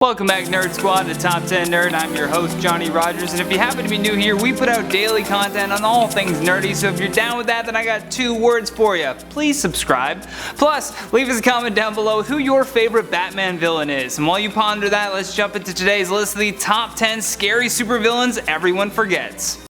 Welcome back, Nerd Squad, to Top 10 Nerd. I'm your host, Johnny Rogers, and if you happen to be new here, we put out daily content on all things nerdy, so if you're down with that, then I got 2 words for you. Please subscribe. Plus, leave us a comment down below who your favorite Batman villain is. And while you ponder that, let's jump into today's list of the Top 10 Scary Supervillains Everyone Forgets.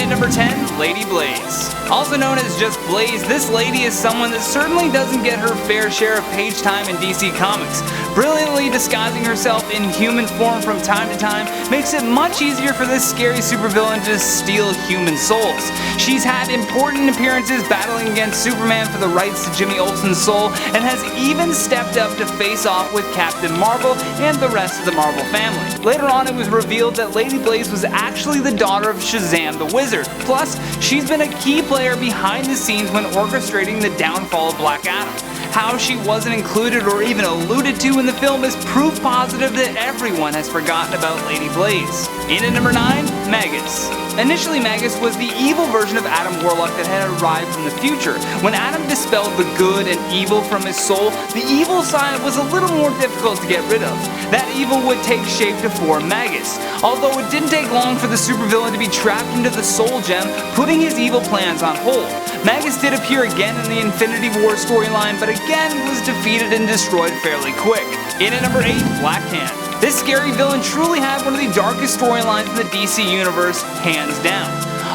Number 10, Lady Blaze. Also known as just Blaze, this lady is someone that certainly doesn't get her fair share of page time in DC Comics. Brilliantly disguising herself in human form from time to time makes it much easier for this scary supervillain to steal human souls. She's had important appearances battling against Superman for the rights to Jimmy Olsen's soul, and has even stepped up to face off with Captain Marvel and the rest of the Marvel family. Later on, it was revealed that Lady Blaze was actually the daughter of Shazam the Wizard. Plus, she's been a key player behind the scenes when orchestrating the downfall of Black Adam. How she wasn't included or even alluded to in the film is proof positive that everyone has forgotten about Lady Blaze. In at number 9, Magus. Initially, Magus was the evil version of Adam Warlock that had arrived from the future. When Adam dispelled the good and evil from his soul, the evil side was a little more difficult to get rid of. That evil would take shape to form Magus. Although it didn't take long for the supervillain to be trapped into the Soul Gem, putting his evil plans on hold. Magus did appear again in the Infinity War storyline, but again was defeated and destroyed fairly quick. In at number 8, Black Hand. This scary villain truly had one of the darkest storylines in the DC universe, hands down.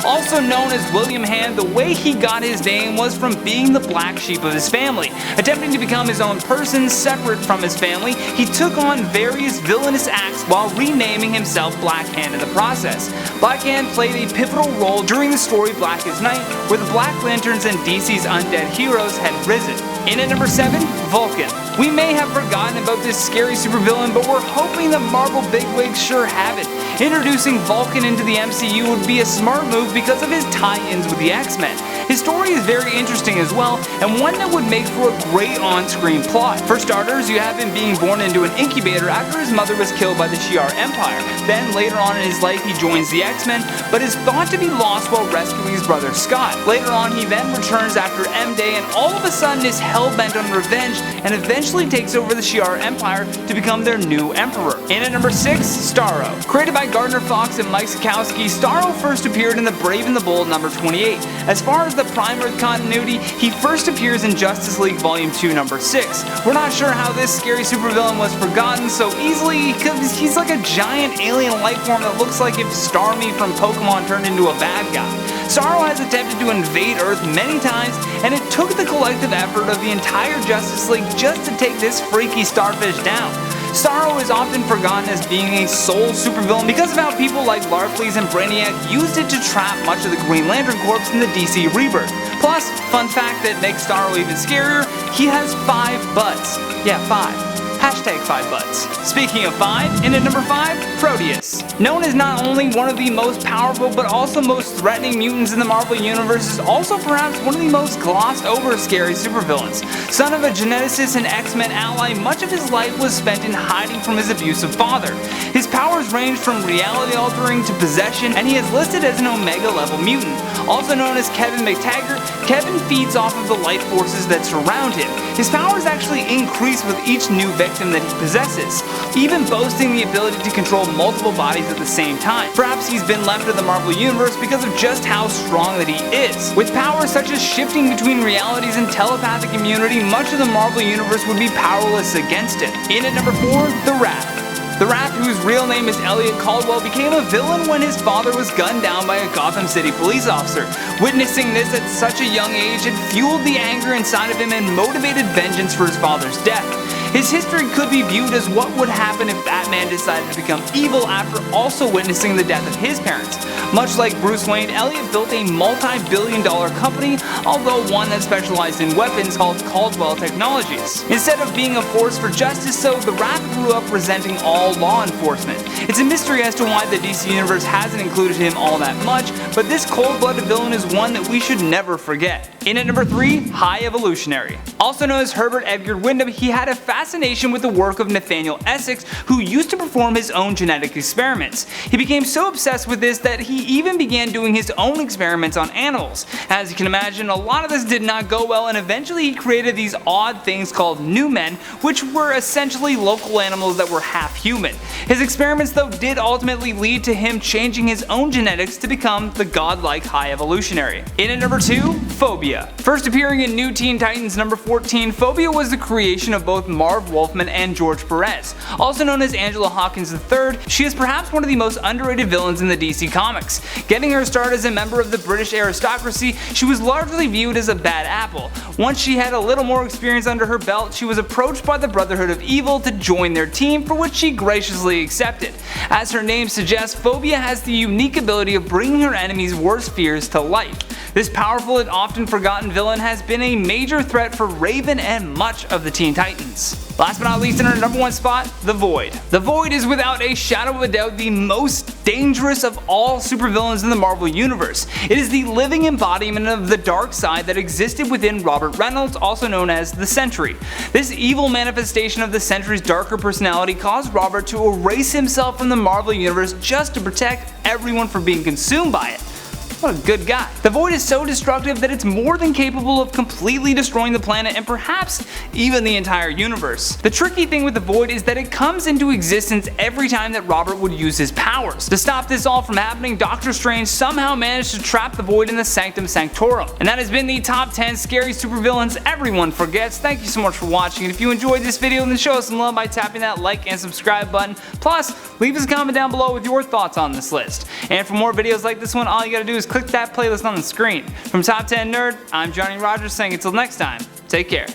Also known as William Hand, the way he got his name was from being the black sheep of his family. Attempting to become his own person separate from his family, he took on various villainous acts while renaming himself Black Hand in the process. Black Hand played a pivotal role during the story Black as Night, where the Black Lanterns and DC's undead heroes had risen. In at number 7, Vulcan. We may have forgotten about this scary supervillain, but we're hoping the Marvel bigwigs sure haven't. Introducing Vulcan into the MCU would be a smart move because of his tie-ins with the X-Men. His story is very interesting as well, and one that would make for a great on-screen plot. For starters, you have him being born into an incubator after his mother was killed by the Shi'ar Empire. Then, later on in his life, he joins the X-Men, but is thought to be lost while rescuing his brother Scott. Later on, he then returns after M-Day, and all of a sudden is hell-bent on revenge, and eventually takes over the Shi'ar Empire to become their new emperor. In at number 6, Starro. Created by Gardner Fox and Mike Sekowsky, Starro first appeared in The Brave and the Bold number 28. As far as the Prime Earth continuity, he first appears in Justice League Volume 2 number 6. We're not sure how this scary supervillain was forgotten so easily because he's like a giant alien life form that looks like if Starmie from Pokemon turned into a bad guy. Starro has attempted to invade Earth many times, and it took the collective effort of the entire Justice League just to take this freaky starfish down. Starro is often forgotten as being a sole supervillain because of how people like Larfleeze and Brainiac used it to trap much of the Green Lantern Corps in the DC Rebirth. Plus, fun fact that makes Starro even scarier, he has 5 butts. Yeah, 5. Hashtag 5 butts. Speaking of 5, in at number 5, Proteus. Known as not only one of the most powerful but also most threatening mutants in the Marvel Universe, is also perhaps one of the most glossed over scary supervillains. Son of a geneticist and X-Men ally, much of his life was spent in hiding from his abusive father. His powers range from reality altering to possession, and he is listed as an Omega level mutant. Also known as Kevin McTaggart, Kevin feeds off of the life forces that surround him. His powers actually increase with each new victim that he possesses, even boasting the ability to control multiple bodies at the same time. Perhaps he's been left in the Marvel Universe because of just how strong that he is. With powers such as shifting between realities and telepathic immunity, much of the Marvel Universe would be powerless against it. In at number 4, the Rat. The Rat, whose real name is Elliot Caldwell, became a villain when his father was gunned down by a Gotham City police officer. Witnessing this at such a young age, it fueled the anger inside of him and motivated vengeance for his father's death. His history could be viewed as what would happen if Batman decided to become evil after also witnessing the death of his parents. Much like Bruce Wayne, Elliot built a multi-billion-dollar company, although one that specialized in weapons, called Caldwell Technologies. Instead of being a force for justice, though, the Rat grew up resenting all law enforcement. It's a mystery as to why the DC Universe hasn't included him all that much, but this cold-blooded villain is one that we should never forget. In at number 3, High Evolutionary. Also known as Herbert Edgar Wyndham, he had a fascination with the work of Nathaniel Essex, who used to perform his own genetic experiments. He became so obsessed with this that he even began doing his own experiments on animals. As you can imagine, a lot of this did not go well, and eventually he created these odd things called new men, which were essentially local animals that were half human. His experiments though did ultimately lead to him changing his own genetics to become the godlike High Evolutionary. In at number 2, Phobia. First appearing in New Teen Titans number 14, Phobia was the creation of both Marv Wolfman and George Perez. Also known as Angela Hawkins III, she is perhaps one of the most underrated villains in the DC Comics. Getting her start as a member of the British aristocracy, she was largely viewed as a bad apple. Once she had a little more experience under her belt, she was approached by the Brotherhood of Evil to join their team, for which she graciously accepted. As her name suggests, Phobia has the unique ability of bringing her enemies' worst fears to life. This powerful and often forgotten villain has been a major threat for Raven and much of the Teen Titans. Last but not least, in our number 1 spot, the Void. The Void is without a shadow of a doubt the most dangerous of all supervillains in the Marvel Universe. It is the living embodiment of the dark side that existed within Robert Reynolds, also known as the Sentry. This evil manifestation of the Sentry's darker personality caused Robert to erase himself from the Marvel Universe just to protect everyone from being consumed by it. What a good guy. The Void is so destructive that it's more than capable of completely destroying the planet and perhaps even the entire universe. The tricky thing with the Void is that it comes into existence every time that Robert would use his powers. To stop this all from happening, Doctor Strange somehow managed to trap the Void in the Sanctum Sanctorum. And that has been the top 10 scary supervillains everyone forgets. Thank you so much for watching, and if you enjoyed this video, then show us some love by tapping that like and subscribe button. Plus, leave us a comment down below with your thoughts on this list. And for more videos like this one, all you gotta do is click that playlist on the screen. From Top 10 Nerd, I'm Johnny Rogers saying until next time, take care.